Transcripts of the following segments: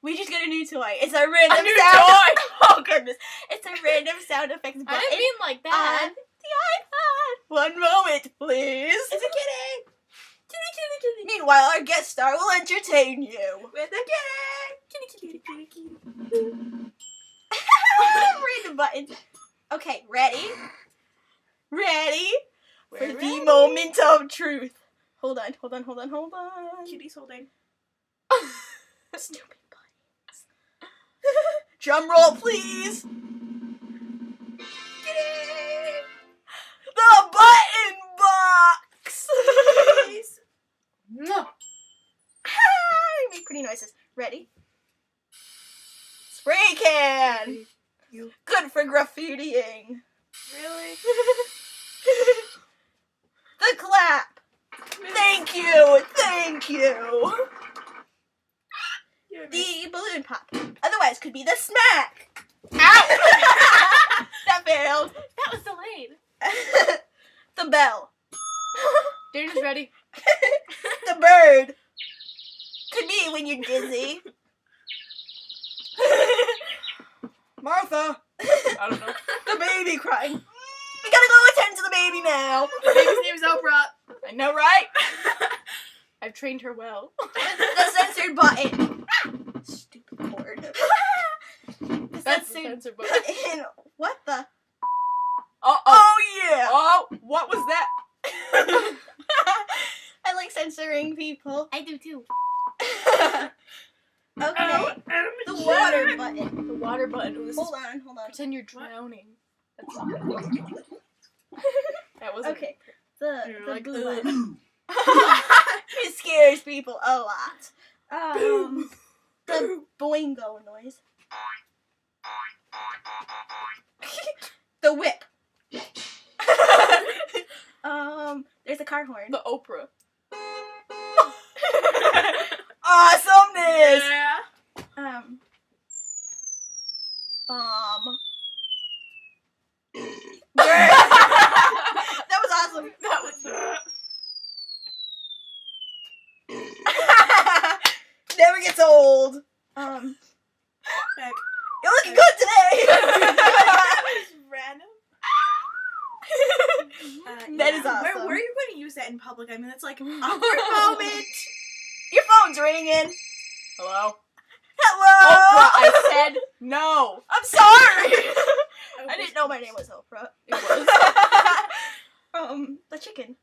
We just got a new toy. It's a random new sound. toy. Oh goodness! It's a random sound effects button. I didn't mean like that. On the iPod. One moment, please. It's a kitty. Kitty. Meanwhile, our guest star will entertain you With a kitty. Kitty. Random buttons. Okay, ready? Ready? We're For the ready. moment of truth. Hold on. Kitty's holding. Stupid buttons. Drum roll, please. The button box. Please. No. Make pretty noises. Ready? Spray can. You. Good for graffitiing. Really? The clap. Thank you. The balloon pop. Otherwise, could be the smack. Ow! That failed. That was delayed. The bell. Dana's ready. The bird. Could be when you're dizzy. Martha. I don't know. The baby crying. We gotta go attend to the baby now. The baby's name's Oprah. I know, right? I've trained her well. The censored button. Stupid cord. The That's the censored censored button. button. What the? Oh. Oh yeah. Oh, what was that? I like censoring people. I do too. Okay. The water button. The water button. Ooh, this Hold is on. pretend you're drowning. That's not That wasn't Okay. The You're like, blue ugh. button. It scares people a lot. The boingo noise. The whip. There's a car horn. the Oprah. Awesomeness. Yeah. That was awesome. That was Never gets old. Heck. You're looking good today. That was random. That is awesome. Where are you going to use that in public? I mean, it's like awkward moment. Your phone's ringing. Hello? Hello. Oprah, I said no. I'm sorry. I didn't know my name was Oprah. It was. The chicken.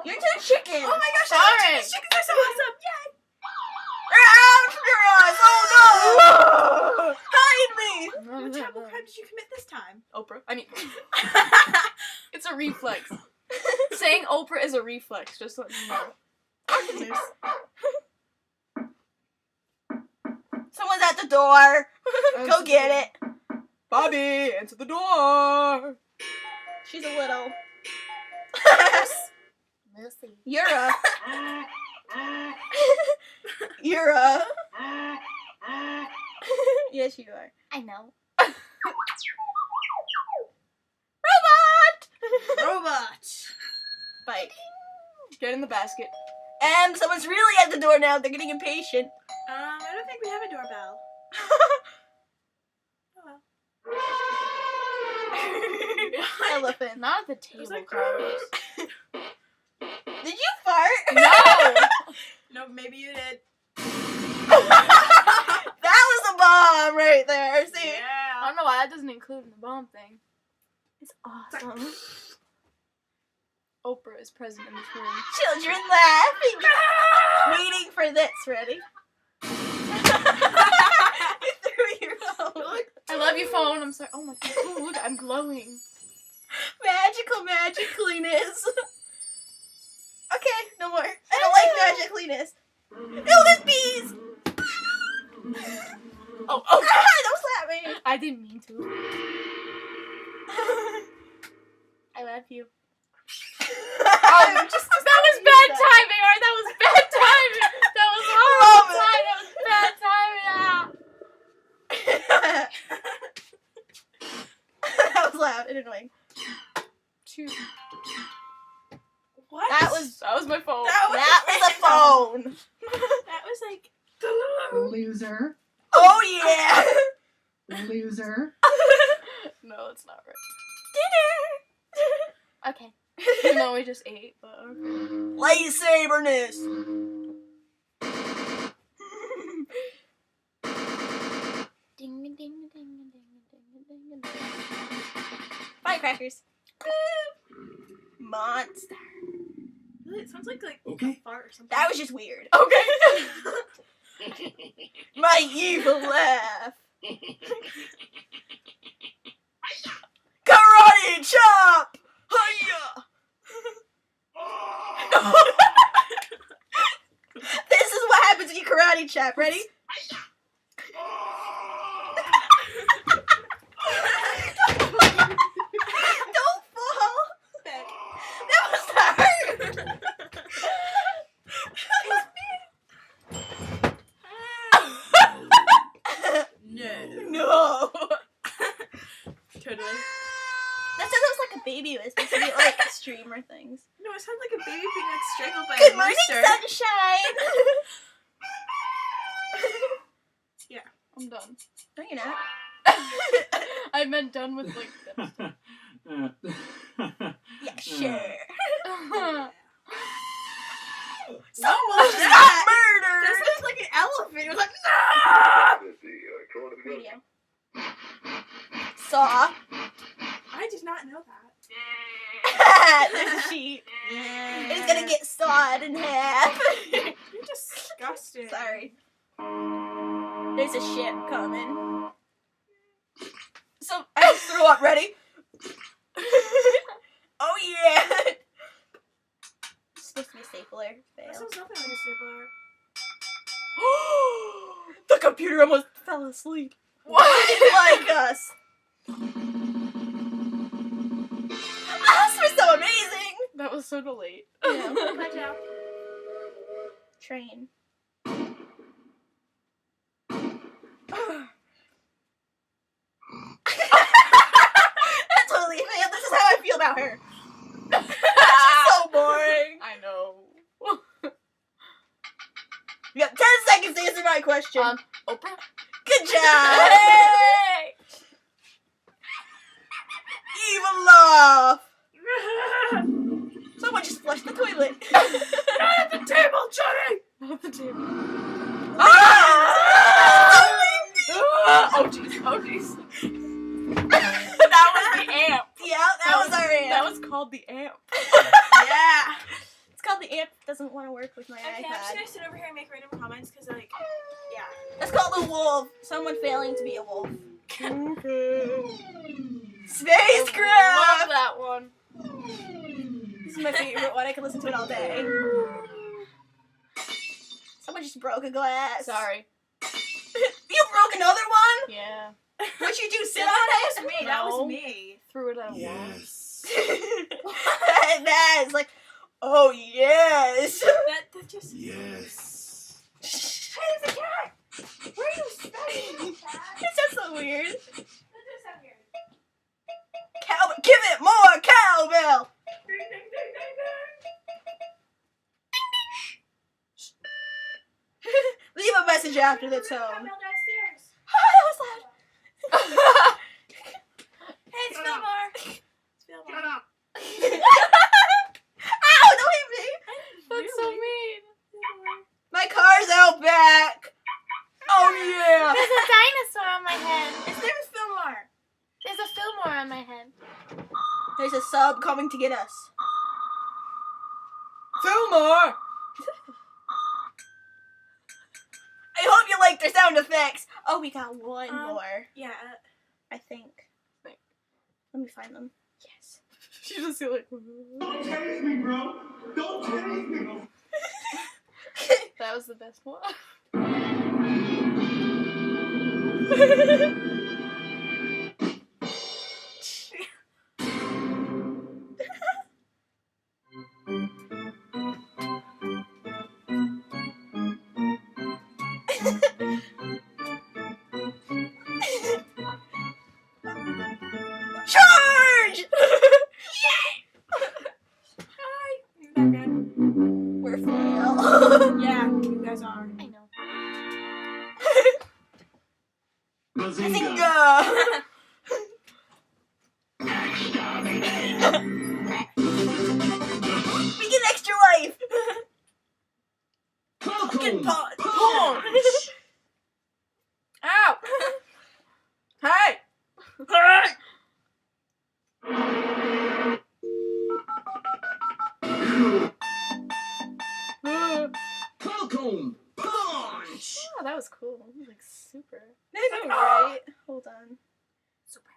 You're the chicken. Oh my gosh, Sorry. these chickens are so awesome. Yay. They're out from your eyes. Oh no. Hide me. What terrible crime did you commit this time? Oprah. I mean, it's a reflex. Saying Oprah is a reflex, just so you know. Someone's at the door. Go get it. Bobby, answer the door. She's a little. Mercy. You're a. You're a. Yes, you are. I know. Robot. Bike. Get in the basket. And someone's really at the door now. They're getting impatient. I don't think we have a doorbell. Elephant. Not the table like- covers. Did you fart? No. No, maybe you did. That was a bomb right there. See? I don't know why that doesn't include in the bomb thing. It's awesome. Oprah is present in this room. Children laughing. Waiting for this. Ready? 3-year-old. I love you, phone. I'm sorry. Oh my god. Oh, look, I'm glowing. Magicalness. Okay, no more. I don't like magicalness. No, there's bees. Oh, Don't slap me. I didn't mean to. I love you. That That was bad timing, alright? That was bad timing. That was horrible timing. That was bad timing. That was loud and annoying. Two. What? That was my phone. That was a phone. That was like Loser. Oh yeah! Loser. No, it's not right. Dinner! Okay. Even though we just ate, but okay. Lightsaberness! Ding ding ding ding ding ding. Firecrackers. Monster. Really, it sounds like Okay. a fart or something. That was just weird. Okay. My evil laugh. Karate chop! Hiya! This is what happens when you karate chop. Ready? Don't fall. That was hard. No. Totally. That sounds like a baby was supposed to be like streamer things. No, it sounds like a baby being like strangled by Good a morning, rooster. sunshine. I'm done. No, you're not. I meant done with like this. Yeah, sure. Someone Just got that murdered. sounds like an elephant. It was like, Radio. Saw. I did not know that. There's a sheep. It's gonna get sawed in half. You're disgusting. Sorry. There's a ship coming. So I just threw up. Ready? Oh yeah. It's supposed to be a stapler. That Fail. sounds nothing like a stapler. The computer almost fell asleep. What? Like us. Us were so amazing. That was so delayed. Yeah. Watch out. Train. That totally failed. This is how I feel about her. She's so boring. I know. You got 10 seconds to answer my question. Oprah? Good job. Hey! Evil laugh. Someone just flushed the toilet. Not at the table, Johnny! Not the table. Ah! Oh jeez. Oh jeez. That was the amp. Yeah, that was our amp. That was called the amp. Yeah. It's called the amp. Doesn't want to work with my Okay, I'm just iPad. gonna sit over here and make random comments because, like, yeah. Let's call the wolf. Someone failing to be a wolf. Spacecraft. Love that one. This is my favorite one. I can listen to it all day. Someone just broke a glass. Sorry. You broke another one? Yeah. What'd you do? Sit That on was me. That was No. me. Threw it at a wall. Yes. it? That is like, oh yes. That just. Yes. Hey, there's a cat! Where are you spending, cat? It's just so weird. That does sound weird. Cowbell, give it more cowbell. Ding, ding, ding, ding, ding. Leave a message after the tone. Cowbell downstairs. That was loud. Hey, it's Fillmore. It's Fillmore. up. Ow, don't hit me. That's so mean. My car's out back. Oh yeah. There's a dinosaur on my head. His name is Fillmore. There's a Fillmore on my head. There's a sub coming to get us. Fillmore. I hope you liked their sound effects. Oh, we got one more. Yeah. I think. Wait. Let me find them. Yes. She just feel like. Don't tase me, bro. Don't tase me. That was the best one. Charge! Hi. They're good. We're fail. Yeah, you guys are. I know. Bazinga. We get extra life. Pumpkin punch. Ow! Hey! Falcon punch. Oh, that was cool. That was like super. Right. Hold on. Super.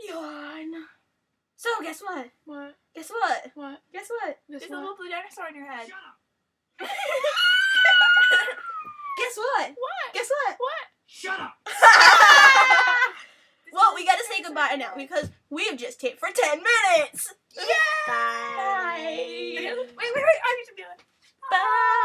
Yawn. So guess what? What? Guess what? What? Guess what? This There's a one? little blue dinosaur in your head. Shut up. Guess what? What? Guess what? What? Shut up. Well, we gotta say goodbye now because we have just hit for 10 minutes. Yeah. Bye. Wait. I need to do it. Bye.